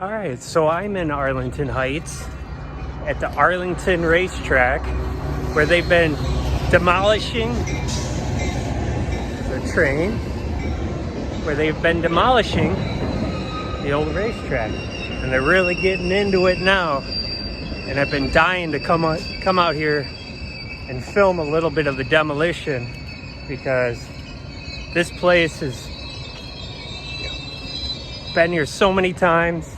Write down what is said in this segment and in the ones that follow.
All right, so I'm in Arlington Heights at the Arlington racetrack where they've been demolishing the train, where they've been demolishing the old racetrack, and they're really getting into it now. And I've been dying to come out here and film a little bit of the demolition because this place has been here so many times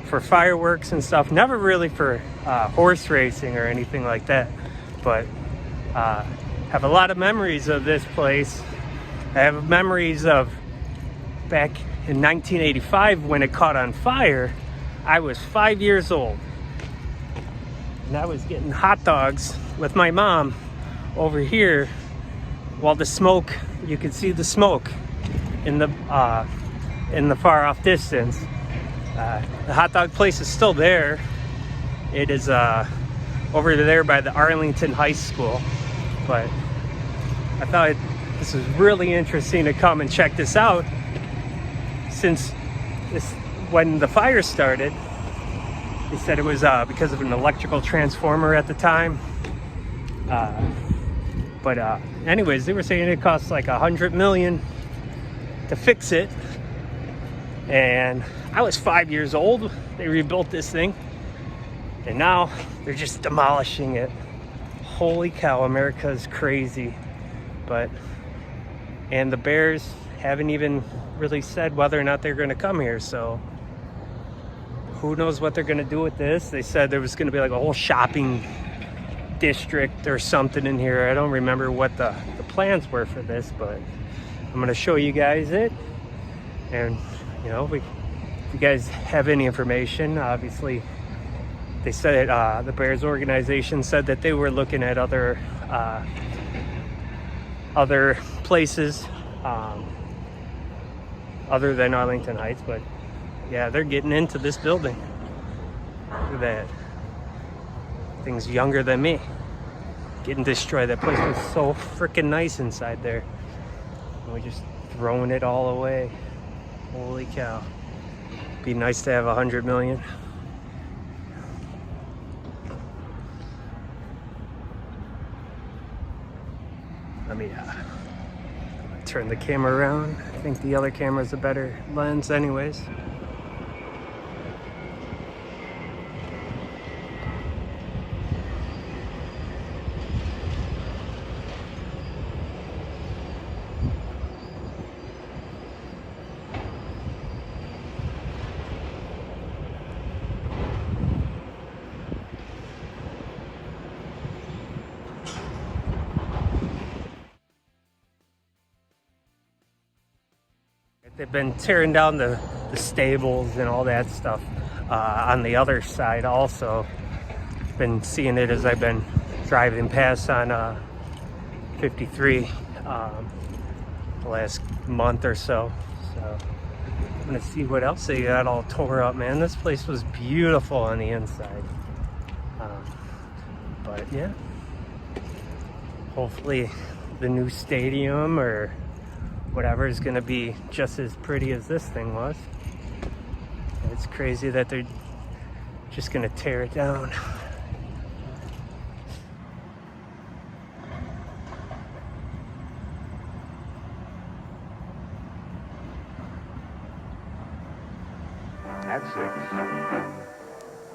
for fireworks and stuff, never really for horse racing or anything like that, but have a lot of memories of this place. I have memories of back in 1985 when it caught on fire. I was 5 years old and I was getting hot dogs with my mom over here while the smoke, you could see the smoke in the far off distance. The hot dog place is still there. It is over there by the Arlington High School. But I thought this was really interesting to come and check this out, since when the fire started, they said it was because of an electrical transformer at the time. But anyways, they were saying it cost like $100 million to fix it. And I was 5 years old. They rebuilt this thing, and now they're just demolishing it. Holy cow, America is crazy. And the Bears haven't even really said whether or not they're going to come here, so who knows what they're going to do with this. They said there was going to be like a whole shopping district or something in here. I don't remember what the plans were for this, but I'm going to show you guys it. And you know, if you guys have any information, obviously they said the Bears organization said that they were looking at other places other than Arlington Heights. But yeah, they're getting into this building. Look at that. Thing's younger than me. Getting destroyed. That place was so freaking nice inside there. And we're just throwing it all away. Holy cow. Be nice to have 100 million. Let me turn the camera around. I think the other camera's a better lens anyways. They've been tearing down the stables and all that stuff on the other side also. Been seeing it as I've been driving past on 53 the last month or so. So I'm gonna see what else they got all tore up, man. This place was beautiful on the inside. But yeah, hopefully the new stadium or whatever is going to be just as pretty as this thing was. It's crazy that they're just going to tear it down. At 6.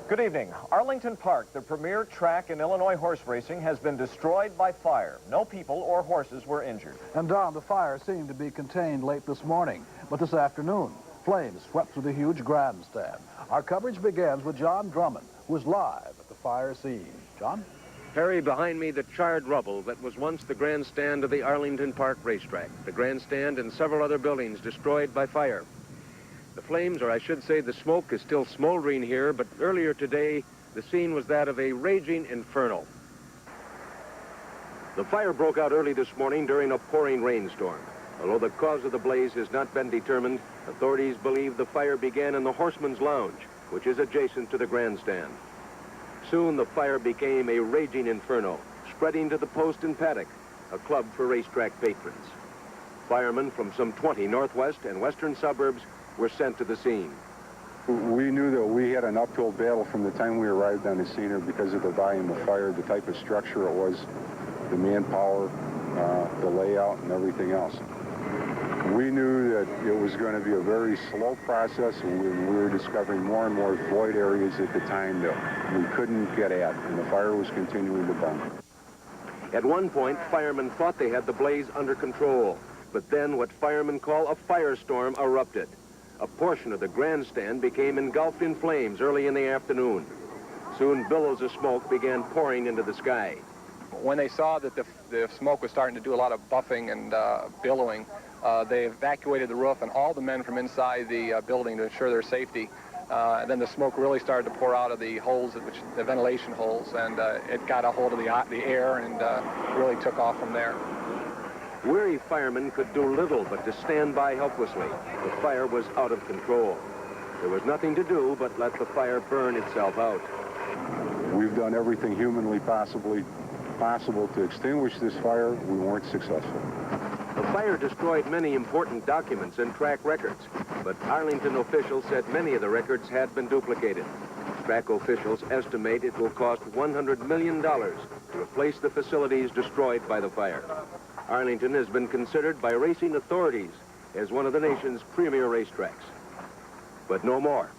Good evening. Arlington Park, the premier track in Illinois horse racing, has been destroyed by fire. No people or horses were injured. And Don, the fire seemed to be contained late this morning, but this afternoon, flames swept through the huge grandstand. Our coverage begins with John Drummond, who is live at the fire scene. John? Perry, behind me, the charred rubble that was once the grandstand of the Arlington Park racetrack. The grandstand and several other buildings destroyed by fire. The flames, or I should say the smoke, is still smoldering here, but earlier today, the scene was that of a raging inferno. The fire broke out early this morning during a pouring rainstorm. Although the cause of the blaze has not been determined, authorities believe the fire began in the Horseman's Lounge, which is adjacent to the grandstand. Soon the fire became a raging inferno, spreading to the Post and Paddock, a club for racetrack patrons. Firemen from some 20 northwest and western suburbs were sent to the scene. We knew that we had an uphill battle from the time we arrived on the scene because of the volume of fire, the type of structure it was, the manpower, the layout, and everything else. We knew that it was going to be a very slow process, and we were discovering more and more void areas at the time that we couldn't get at, and the fire was continuing to burn. At one point, firemen thought they had the blaze under control, but then what firemen call a firestorm erupted. A portion of the grandstand became engulfed in flames early in the afternoon. Soon billows of smoke began pouring into the sky. When they saw that the smoke was starting to do a lot of buffing and billowing, they evacuated the roof and all the men from inside the building to ensure their safety. And then the smoke really started to pour out of the holes, the ventilation holes, and it got a hold of the air and really took off from there. Weary firemen could do little but to stand by helplessly. The fire was out of control. There was nothing to do but let the fire burn itself out. We've done everything humanly possible to extinguish this fire. We weren't successful. The fire destroyed many important documents and track records, but Arlington officials said many of the records had been duplicated. Track officials estimate it will cost $100 million to replace the facilities destroyed by the fire. Arlington has been considered by racing authorities as one of the nation's premier racetracks. But no more.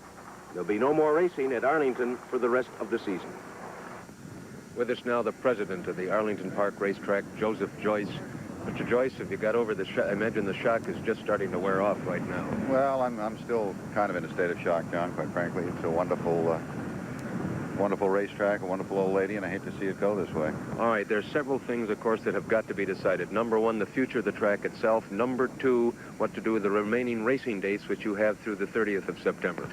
There'll be no more racing at Arlington for the rest of the season. With us now, the president of the Arlington Park Racetrack, Joseph Joyce. Mr. Joyce, have you got over the shock? I imagine the shock is just starting to wear off right now. Well, I'm still kind of in a state of shock, John, quite frankly. It's a wonderful racetrack, a wonderful old lady, and I hate to see it go this way. All right, there's several things, of course, that have got to be decided. Number one, the future of the track itself. Number two, what to do with the remaining racing dates, which you have through the 30th of September.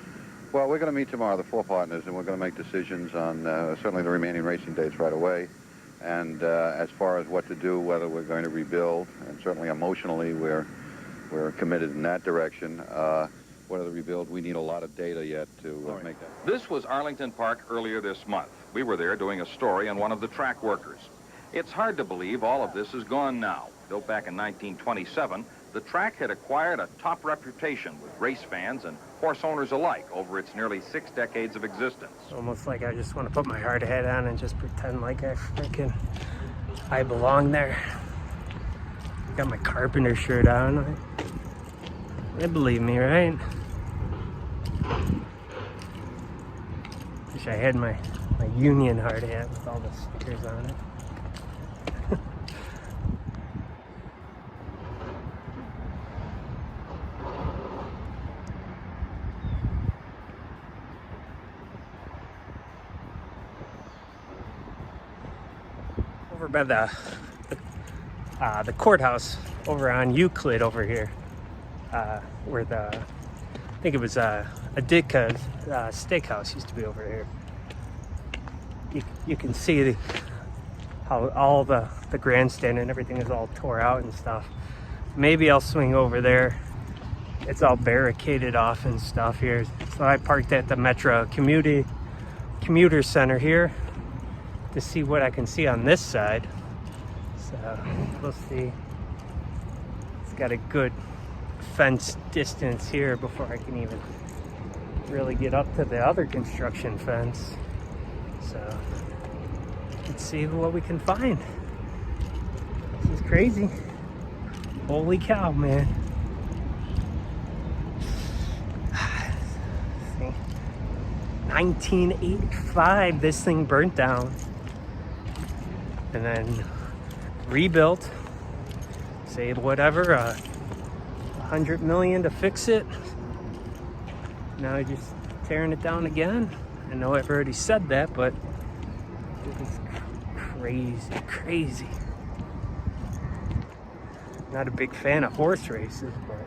Well, we're going to meet tomorrow, the four partners, and we're going to make decisions on certainly the remaining racing dates right away. And as far as what to do, whether we're going to rebuild, and certainly emotionally we're committed in that direction. Whether to rebuild, we need a lot of data yet to make that. This was Arlington Park earlier this month. We were there doing a story on one of the track workers. It's hard to believe all of this is gone now. Built back in 1927, the track had acquired a top reputation with race fans and horse owners alike over its nearly 6 decades of existence. It's almost like I just want to put my hard hat on and just pretend like I belong there. Got my carpenter shirt on. They believe me, right? Wish I had my Union hard hat with all the stickers on it. Over by the courthouse over on Euclid over here, where I think it was a Ditka's steakhouse used to be over here. You can see how all the grandstand and everything is all tore out and stuff. Maybe I'll swing over there. It's all barricaded off and stuff here. So I parked at the Metro Commuter Center here to see what I can see on this side. So we'll see. It's got a good fence distance here before I can even really get up to the other construction fence. So let's see what we can find. This is crazy. Holy cow, man. 1985, this thing burnt down and then rebuilt. Say whatever, $100 million to fix it. Now you're just tearing it down again. I know I've already said that, but it's crazy. Not a big fan of horse races, but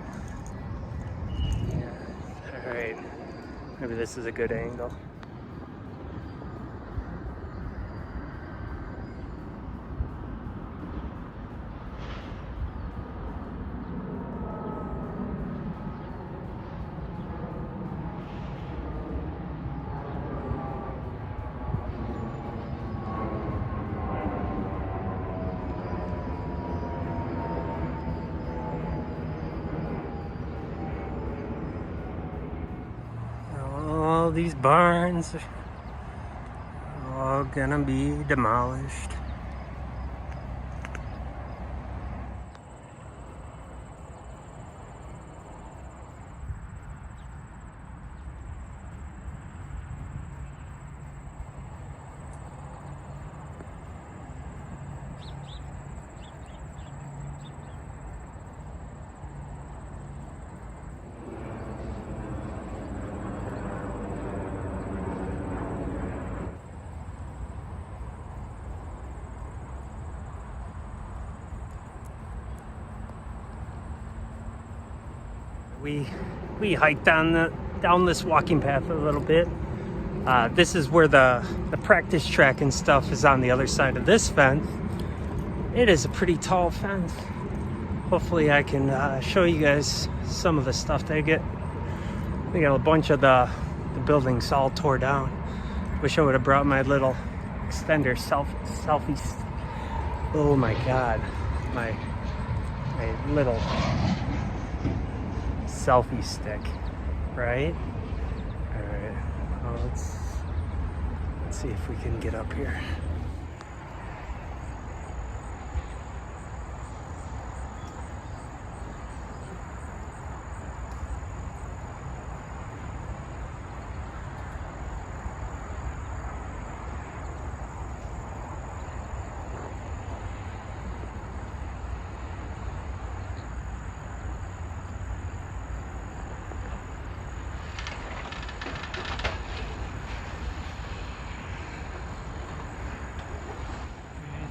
yeah. All right, maybe this is a good angle. these barns are all gonna be demolished. We hiked down this walking path a little bit. This is where the practice track and stuff is on the other side of this fence. It is a pretty tall fence. Hopefully I can show you guys some of the stuff they get. We got a bunch of the buildings all tore down. Wish I would have brought my little extender selfie. Oh my God, my little selfie stick, right? All right, well, let's see if we can get up here.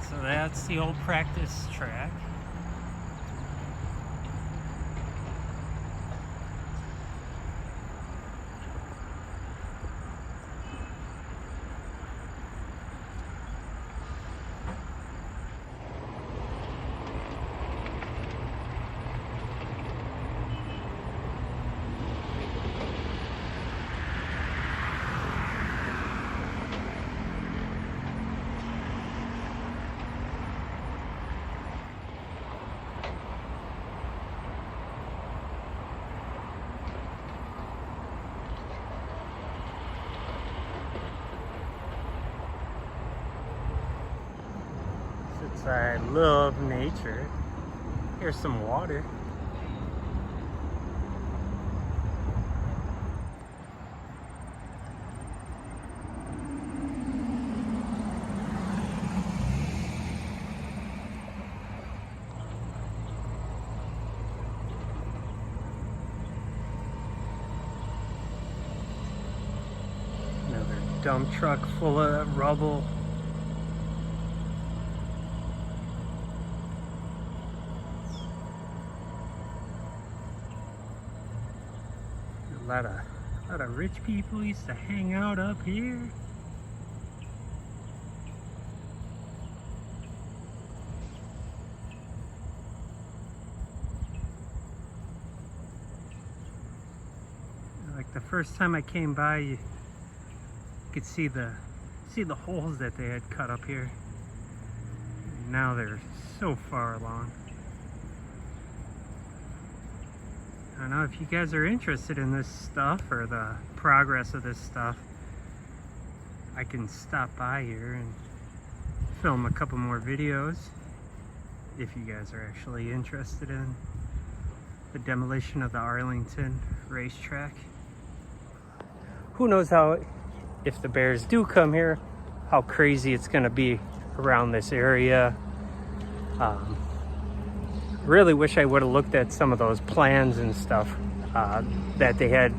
So that's the old practice track. I love nature. Here's some water. Another dump truck full of rubble. A lot of rich people used to hang out up here. Like the first time I came by, you could see the holes that they had cut up here. And now they're so far along. I don't know if you guys are interested in this stuff or the progress of this stuff. I can stop by here and film a couple more videos if you guys are actually interested in the demolition of the Arlington racetrack. Who knows how, if the bears do come here, how crazy it's gonna be around this area. Really wish I would have looked at some of those plans and stuff that they had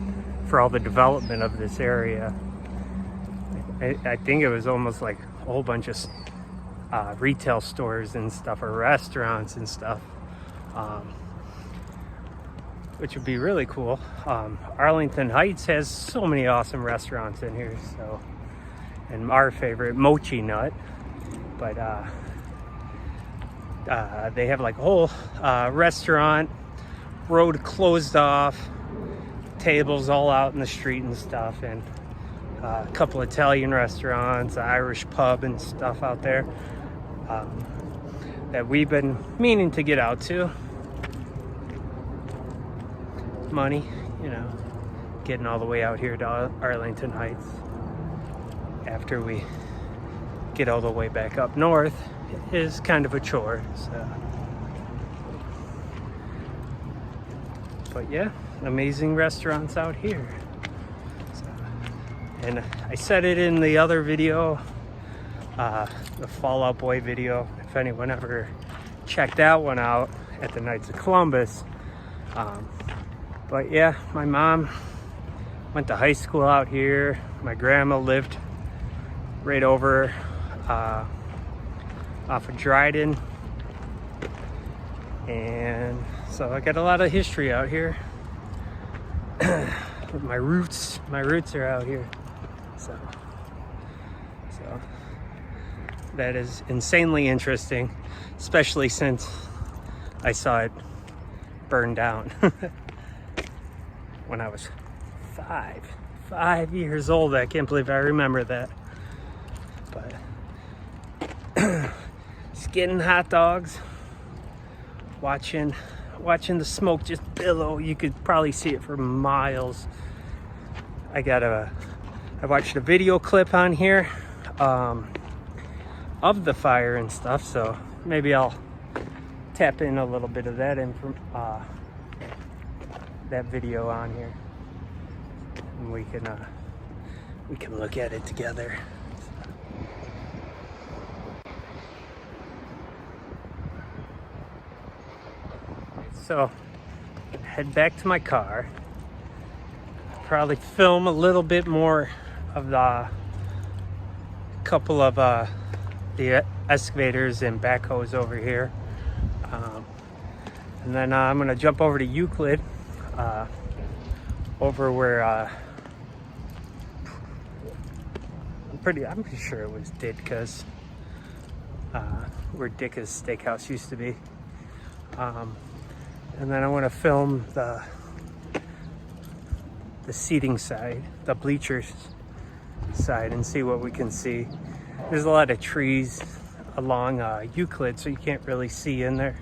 for all the development of this area. I think it was almost like a whole bunch of retail stores and stuff, or restaurants and stuff, which would be really cool. Arlington Heights has so many awesome restaurants in here, so, and our favorite, Mochi Nut, but they have like a whole restaurant, road closed off, tables all out in the street and stuff, and a couple Italian restaurants, Irish pub and stuff out there that we've been meaning to get out to. Money, you know, getting all the way out here to Arlington Heights after we get all the way back up north is kind of a chore. So. But yeah, amazing restaurants out here. So, and I said it in the other video, the Fall Out Boy video, if anyone ever checked that one out at the Knights of Columbus. But yeah, my mom went to high school out here. My grandma lived right over off of Dryden. And so I got a lot of history out here. my roots are out here. So that is insanely interesting, especially since I saw it burn down when I was 5 years old. I can't believe I remember that. But just getting hot dogs, watching the smoke just billow. You could probably see it for miles. I watched a video clip on here of the fire and stuff, so maybe I'll tap in a little bit of that that video on here, and we can look at it together. So head back to my car, probably film a little bit more of the couple of the excavators and backhoes over here, and then I'm gonna jump over to Euclid, over where I'm pretty sure it was Ditka's, where Ditka's Steakhouse used to be. And then I want to film the seating side, the bleachers side, and see what we can see. There's a lot of trees along Euclid, so you can't really see in there.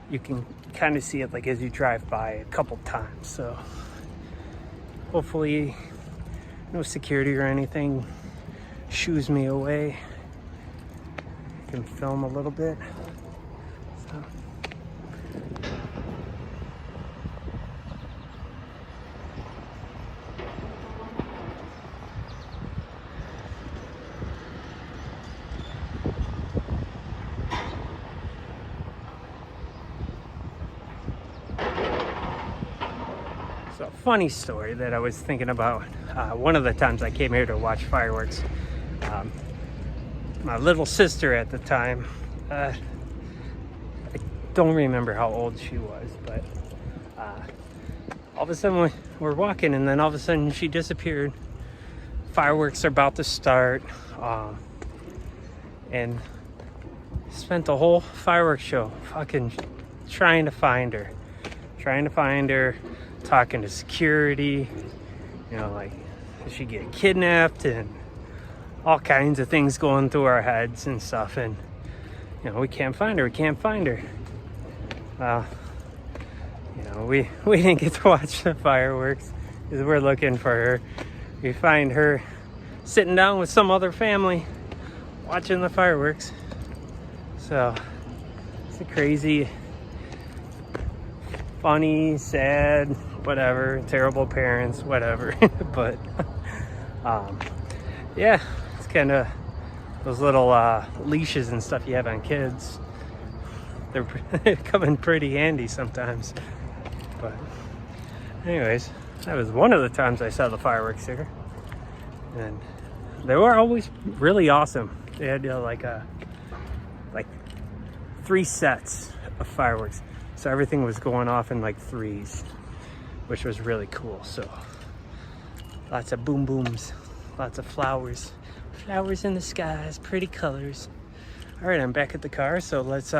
You can kind of see it like as you drive by a couple times. So hopefully no security or anything shoos me away. I can film a little bit. So. So, funny story that I was thinking about. One of the times I came here to watch fireworks, my little sister at the time, I don't remember how old she was, but all of a sudden we're walking, and then all of a sudden she disappeared. Fireworks are about to start, and spent the whole fireworks show fucking trying to find her, talking to security, you know, like, did she get kidnapped, and all kinds of things going through our heads and stuff. And, you know, we can't find her. Well, you know, we didn't get to watch the fireworks because we're looking for her. We find her sitting down with some other family watching the fireworks. So it's a crazy, funny, sad, whatever, terrible parents, whatever. But yeah, it's kind of those little leashes and stuff you have on kids. They're coming pretty handy sometimes. But anyways, that was one of the times I saw the fireworks here, and they were always really awesome. They had like 3 sets of fireworks, so everything was going off in like threes, which was really cool. So lots of boom booms, lots of flowers in the skies, pretty colors. All right, I'm back at the car, so let's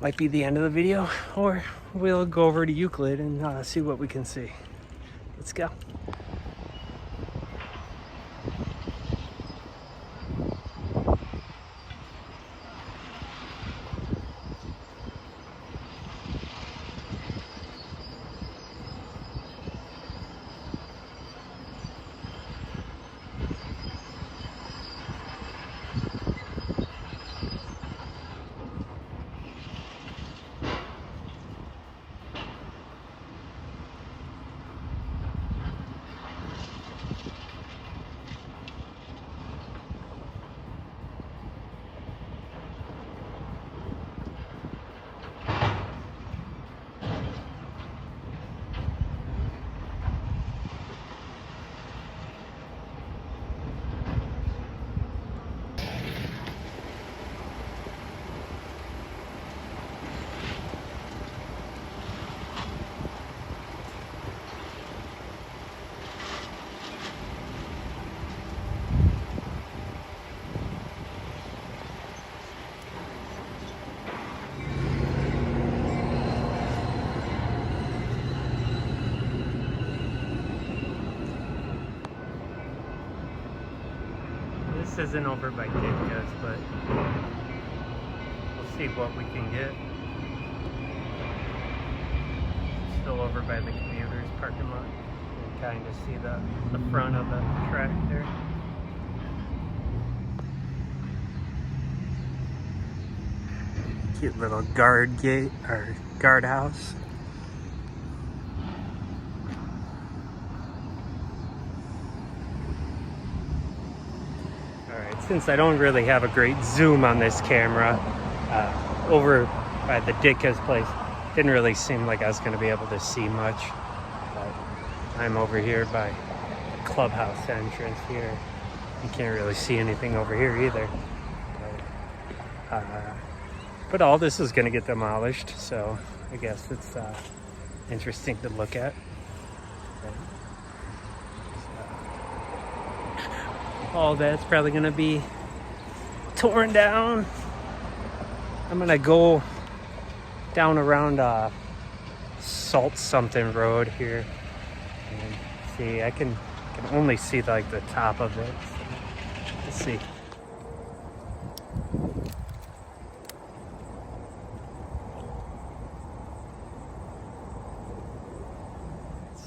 might be the end of the video, or we'll go over to Euclid and see what we can see. Let's go. This isn't over by Ditka's, but we'll see what we can get. Still over by the commuters parking lot. You can kind of see the front of the track there. Cute little guard gate or guard house. Alright, since I don't really have a great zoom on this camera, over by the Ditka's place, didn't really seem like I was going to be able to see much. But I'm over here by the clubhouse entrance here. You can't really see anything over here either. But all this is going to get demolished, so I guess it's interesting to look at. All that's probably going to be torn down. I'm going to go down around Salt something road here and see. I can only see like the top of it. So, let's see.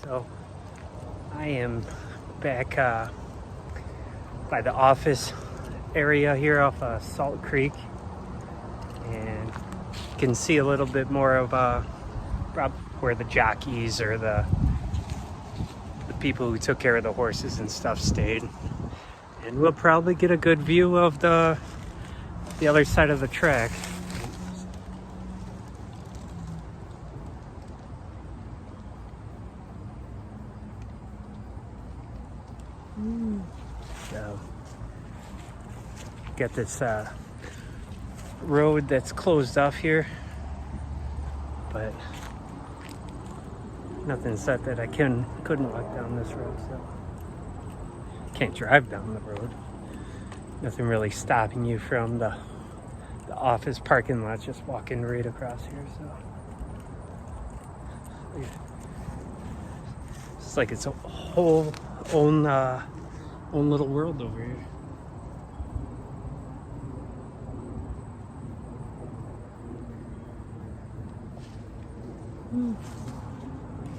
So I am back by the office area here off Salt Creek, and you can see a little bit more of where the jockeys or the people who took care of the horses and stuff stayed. And we'll probably get a good view of the other side of the track. So, got this road that's closed off here, but nothing said that I couldn't walk down this road, so can't drive down the road. Nothing really stopping you from the office parking lot, just walking right across here. So it's like it's a whole own little world over here.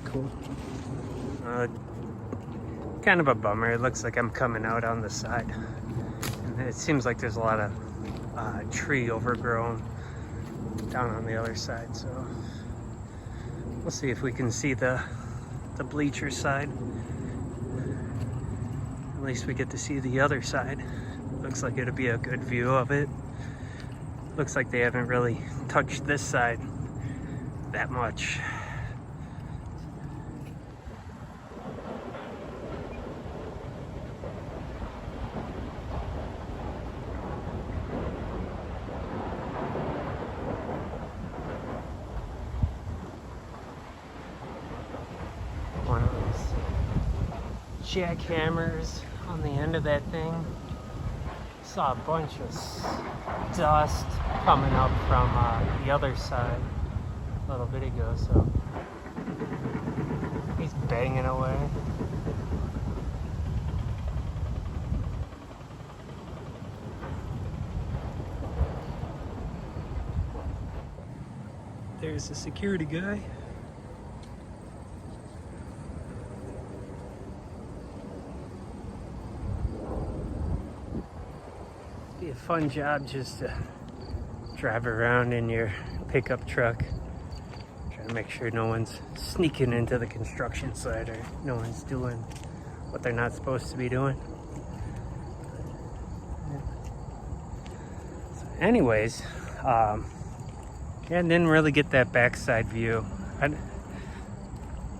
Cool. Kind of a bummer. It looks like I'm coming out on the side, and it seems like there's a lot of tree overgrown down on the other side. So we'll see if we can see the bleacher side. At least we get to see the other side. Looks like it'll be a good view of it. Looks like they haven't really touched this side that much. One of those jackhammers on the end of that thing. Saw a bunch of dust coming up from the other side a little bit ago, so he's banging away. There's the security guy. Be a fun job just to drive around in your pickup truck, trying to make sure no one's sneaking into the construction site or no one's doing what they're not supposed to be doing. So anyways, yeah, I didn't really get that backside view.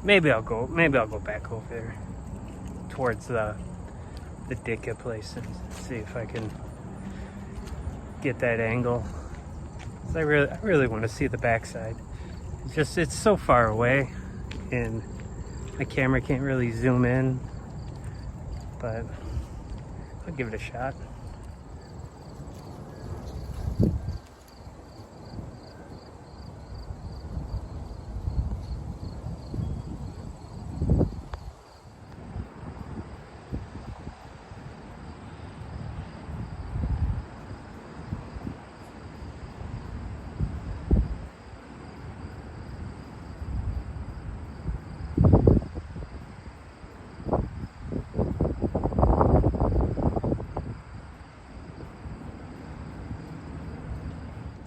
Maybe I'll go back over there towards the Ditka place and see if I can get that angle. I really want to see the backside. It's so far away and my camera can't really zoom in, but I'll give it a shot.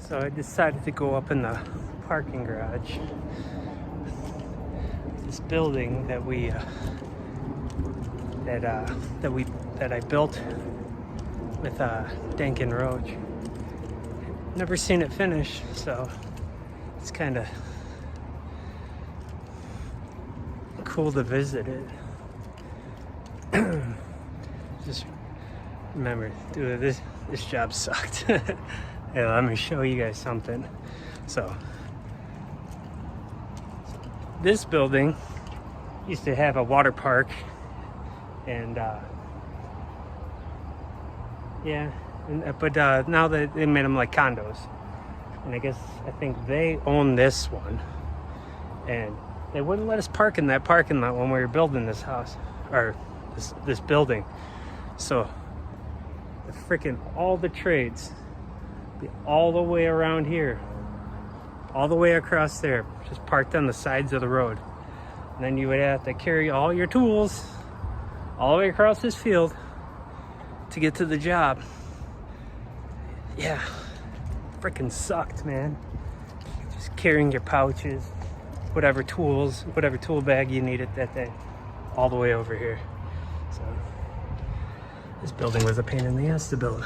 So I decided to go up in the parking garage. This building that I built with Dank and Roach. Never seen it finish, so it's kind of cool to visit it. Just remember, dude, this job sucked. Yeah, let me show you guys something. So this building used to have a water park, and but now they made them like condos, and I think they own this one, and they wouldn't let us park in that parking lot when we were building this house, or this building. So the freaking all the trades be all the way around here, all the way across there, just parked on the sides of the road. And then you would have to carry all your tools all the way across this field to get to the job. Yeah, freaking sucked, man. Just carrying your pouches, whatever tools, whatever tool bag you needed that day, all the way over here. So this building was a pain in the ass to build.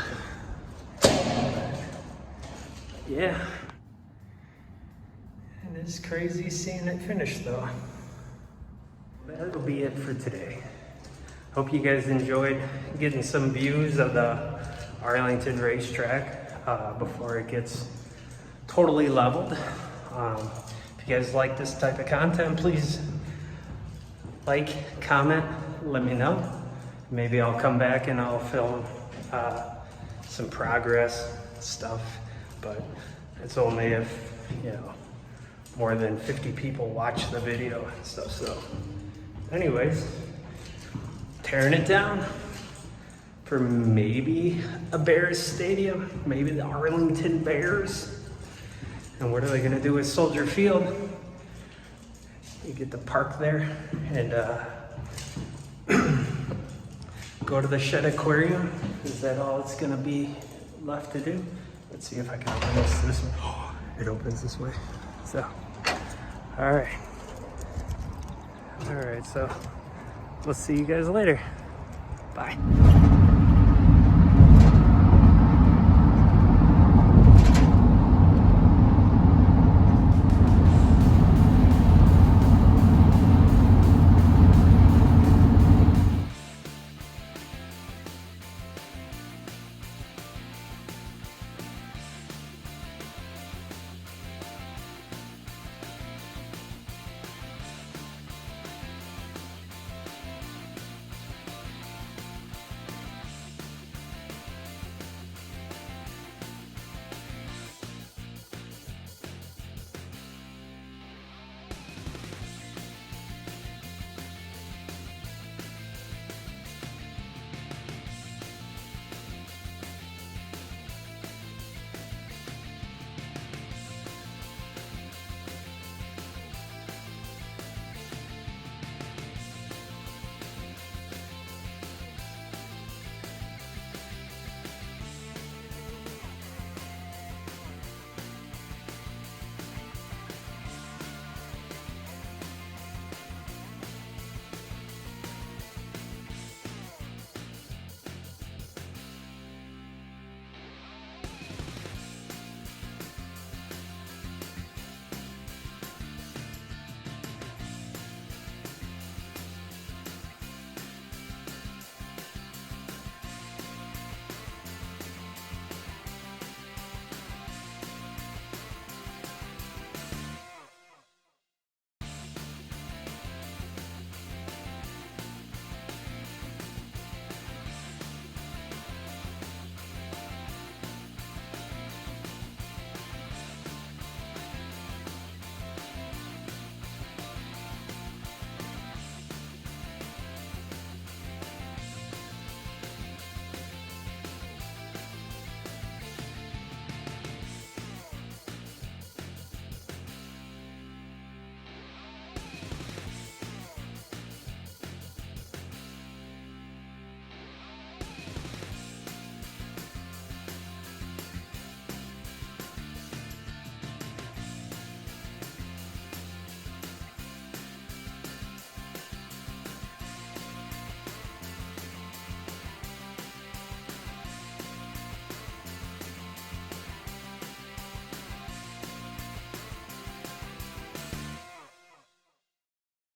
Yeah. And it's crazy seeing it finished though. That'll be it for today. Hope you guys enjoyed getting some views of the Arlington racetrack before it gets totally leveled. If you guys like this type of content, please like, comment, let me know. Maybe I'll come back and I'll film some progress stuff, but it's only if, more than 50 people watch the video and stuff. So anyways, tearing it down for maybe a Bears stadium, maybe the Arlington Bears. And what are they gonna do with Soldier Field? You get to park there and go to the Shed Aquarium. Is that all it's gonna be left to do? Let's see if I can open this way. Oh, it opens this way. So, all right, so we'll see you guys later. Bye.